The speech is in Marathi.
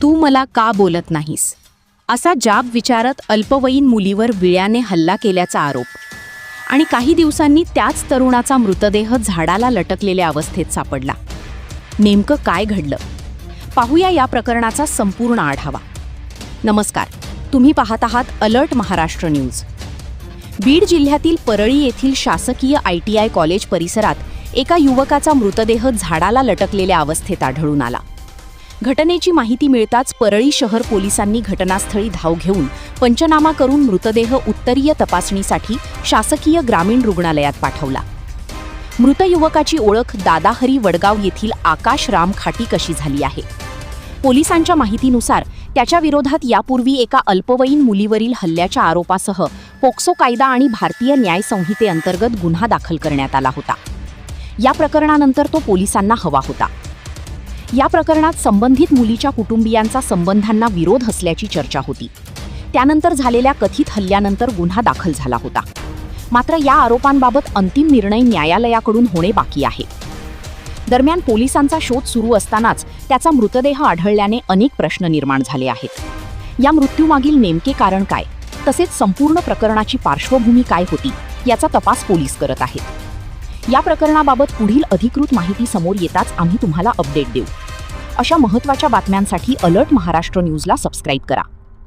तू मला का बोलत नाहीस असा जाब विचारत अल्पवयीन मुलीवर विळ्याने हल्ला केल्याचा आरोप आणि काही दिवसांनी त्याच तरुणाचा मृतदेह झाडाला लटकलेल्या अवस्थेत सापडला। नेमकं काय घडलं पाहूया या प्रकरणाचा संपूर्ण आढावा। नमस्कार, तुम्ही पाहत आहात अलर्ट महाराष्ट्र न्यूज। बीड जिल्ह्यातील परळी येथील शासकीय ITI कॉलेज परिसरात एका युवकाचा मृतदेह झाडाला लटकलेल्या अवस्थेत आढळून आला। घटनेची माहिती मिळताच परळी शहर पोलिसांनी घटनास्थळी धाव घेऊन पंचनामा करून मृतदेह उत्तरीय तपासणीसाठी शासकीय ग्रामीण रुग्णालयात पाठवला। मृत युवकाची ओळख दादाहरी वडगाव येथील आकाश राम खाटीक अशी झाली आहे। पोलिसांच्या माहितीनुसार त्याच्या विरोधात यापूर्वी एका अल्पवयीन मुलीवरील हल्ल्याच्या आरोपासह पोक्सो कायदा आणि भारतीय न्याय संहितेअंतर्गत गुन्हा दाखल करण्यात आला होता। या प्रकरणानंतर तो पोलिसांना हवा होता। या प्रकरणात संबंधित मुलीच्या कुटुंबियांचा संबंधांना विरोध असल्याची चर्चा होती। त्यानंतर झालेल्या कथित हल्ल्यानंतर गुन्हा दाखल झाला होता। मात्र या आरोपांबाबत अंतिम निर्णय न्यायालयाकडून होणे बाकी आहे। दरम्यान पोलिसांचा शोध सुरू असतानाच त्याचा मृतदेह आढळल्याने अनेक प्रश्न निर्माण झाले आहेत। या मृत्यूमागील नेमके कारण काय, तसेच संपूर्ण प्रकरणाची पार्श्वभूमी काय होती याचा तपास पोलीस करत आहेत। या प्रकरणाबाबत पुढील अधिकृत माहिती समोर येताच आम्ही तुम्हाला अपडेट देऊ। अशा महत्त्वाच्या बातम्यांसाठी अलर्ट महाराष्ट्र न्यूजला सबस्क्राईब करा।